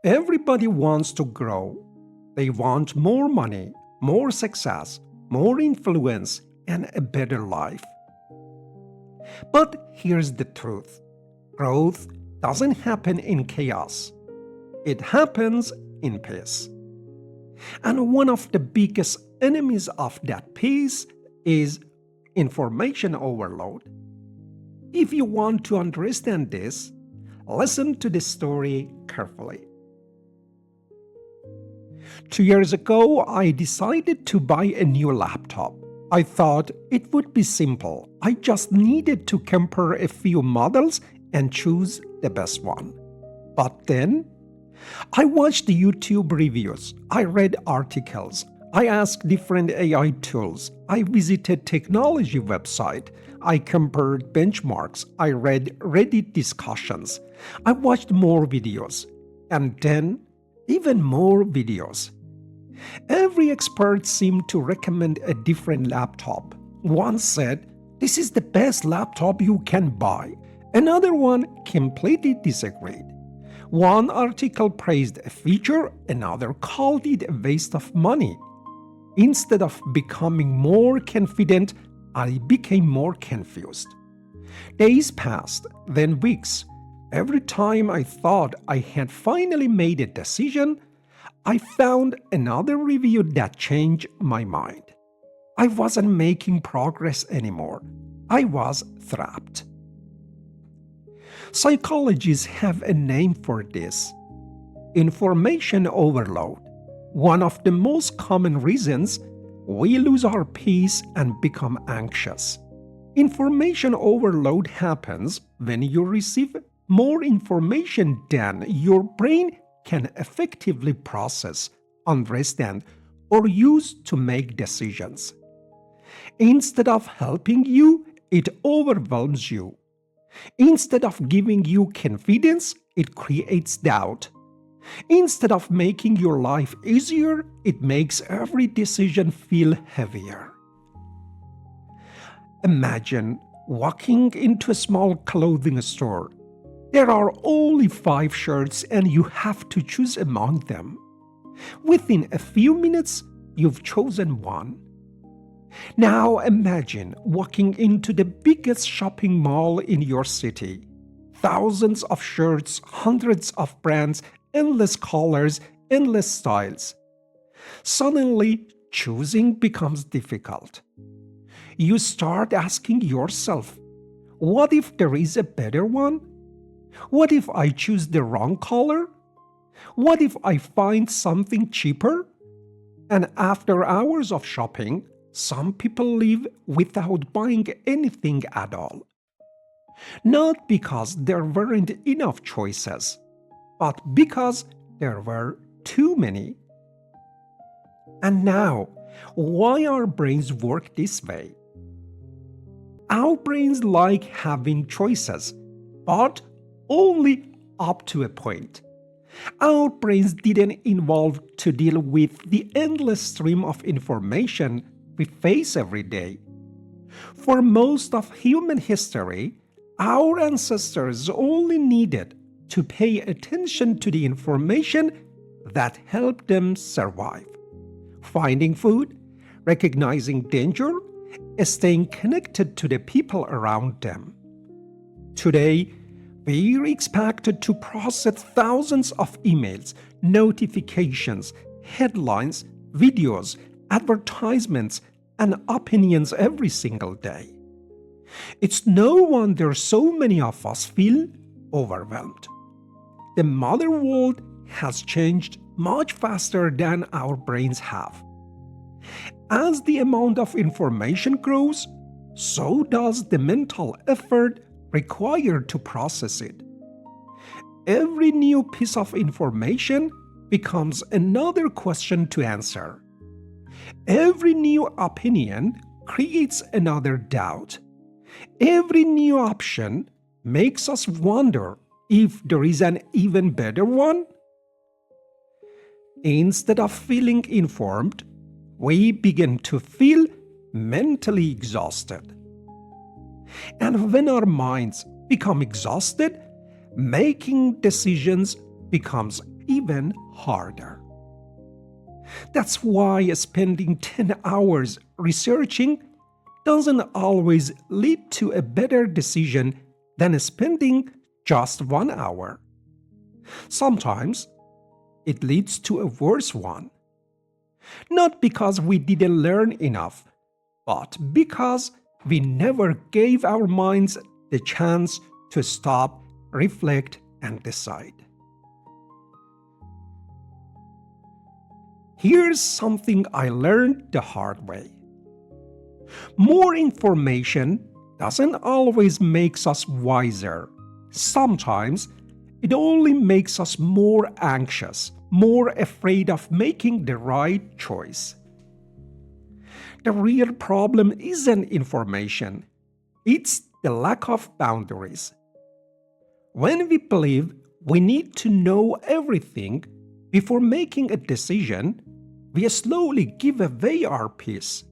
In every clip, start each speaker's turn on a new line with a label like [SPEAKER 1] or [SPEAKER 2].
[SPEAKER 1] Everybody wants to grow. They want more money, more success, more influence, and a better life. But here's the truth. Growth doesn't happen in chaos. It happens in peace. And one of the biggest enemies of that peace is information overload. If you want to understand this, listen to the story carefully. 2 years ago, I decided to buy a new laptop. I thought it would be simple. I just needed to compare a few models and choose the best one. But then, I watched YouTube reviews. I read articles. I asked different AI tools. I visited technology websites. I compared benchmarks. I read Reddit discussions. I watched more videos. And then, even more videos. Every expert seemed to recommend a different laptop. One said, "This is the best laptop you can buy." Another one completely disagreed. One article praised a feature, another called it a waste of money. Instead of becoming more confident, I became more confused. Days passed, then weeks. Every time I thought I had finally made a decision, I found another review that changed my mind. I wasn't making progress anymore. I was trapped. Psychologists have a name for this: information overload. One of the most common reasons we lose our peace and become anxious. Information overload happens when you receive more information than your brain can effectively process, understand, or use to make decisions. Instead of helping you, it overwhelms you. Instead of giving you confidence, it creates doubt. Instead of making your life easier, it makes every decision feel heavier. Imagine walking into a small clothing store. There are only 5 shirts and you have to choose among them. Within a few minutes, you've chosen one. Now imagine walking into the biggest shopping mall in your city. Thousands of shirts, hundreds of brands, endless colors, endless styles. Suddenly, choosing becomes difficult. You start asking yourself, what if there is a better one? What if I choose the wrong color? What if I find something cheaper? And after hours of shopping, some people leave without buying anything at all. Not because there weren't enough choices, but because there were too many. And now, why our brains work this way? Our brains like having choices, but only up to a point. Our brains didn't evolve to deal with the endless stream of information we face every day. For most of human history, our ancestors only needed to pay attention to the information that helped them survive. Finding food, recognizing danger, staying connected to the people around them. Today, we're expected to process thousands of emails, notifications, headlines, videos, advertisements, and opinions every single day. It's no wonder so many of us feel overwhelmed. The modern world has changed much faster than our brains have. As the amount of information grows, so does the mental effort required to process it. Every new piece of information becomes another question to answer. Every new opinion creates another doubt. Every new option makes us wonder if there is an even better one. Instead of feeling informed, we begin to feel mentally exhausted. And when our minds become exhausted, making decisions becomes even harder. That's why spending 10 hours researching doesn't always lead to a better decision than spending just 1 hour. Sometimes it leads to a worse one. Not because we didn't learn enough, but because we never gave our minds the chance to stop, reflect, and decide. Here's something I learned the hard way. More information doesn't always make us wiser. Sometimes it only makes us more anxious, more afraid of making the right choice. The real problem isn't information, it's the lack of boundaries. When we believe we need to know everything before making a decision, we slowly give away our peace.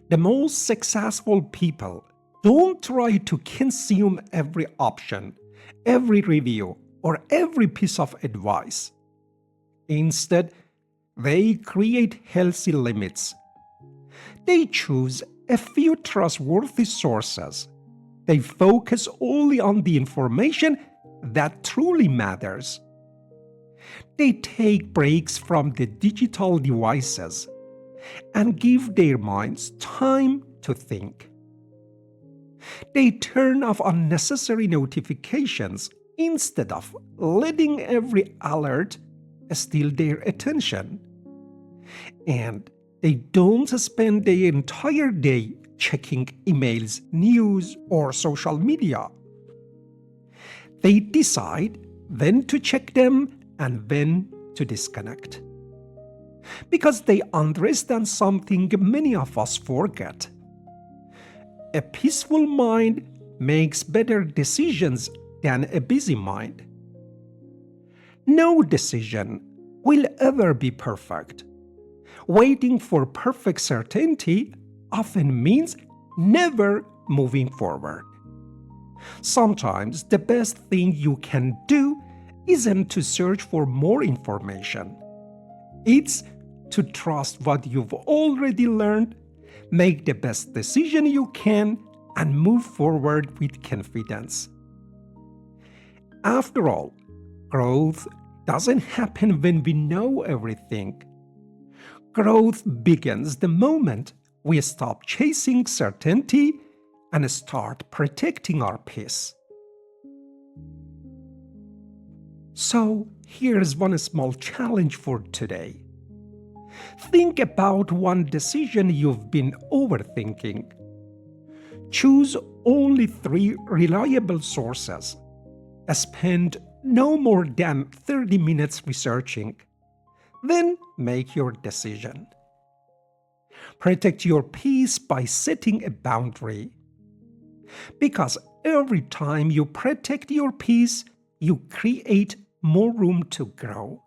[SPEAKER 1] The most successful people don't try to consume every option, every review, or every piece of advice. Instead, they create healthy limits. They choose a few trustworthy sources. They focus only on the information that truly matters. They take breaks from the digital devices and give their minds time to think. They turn off unnecessary notifications instead of letting every alert steal their attention. And they don't spend their entire day checking emails, news, or social media. They decide when to check them and when to disconnect. Because they understand something many of us forget. A peaceful mind makes better decisions than a busy mind. No decision will ever be perfect. Waiting for perfect certainty often means never moving forward. Sometimes the best thing you can do isn't to search for more information. It's to trust what you've already learned, make the best decision you can, and move forward with confidence. After all, growth doesn't happen when we know everything. Growth begins the moment we stop chasing certainty and start protecting our peace. So, here's one small challenge for today. Think about one decision you've been overthinking. Choose only 3 reliable sources. Spend no more than 30 minutes researching. Then make your decision. Protect your peace by setting a boundary. Because every time you protect your peace, you create more room to grow.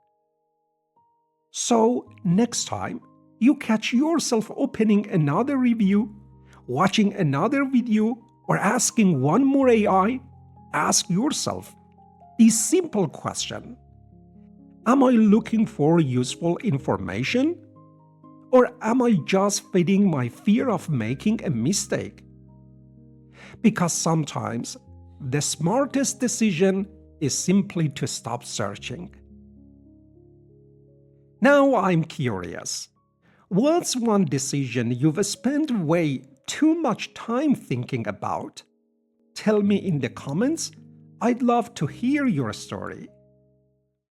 [SPEAKER 1] So, next time you catch yourself opening another review, watching another video, or asking one more AI, ask yourself this simple question: am I looking for useful information? Or am I just feeding my fear of making a mistake? Because sometimes the smartest decision is simply to stop searching. Now I'm curious. What's one decision you've spent way too much time thinking about? Tell me in the comments. I'd love to hear your story.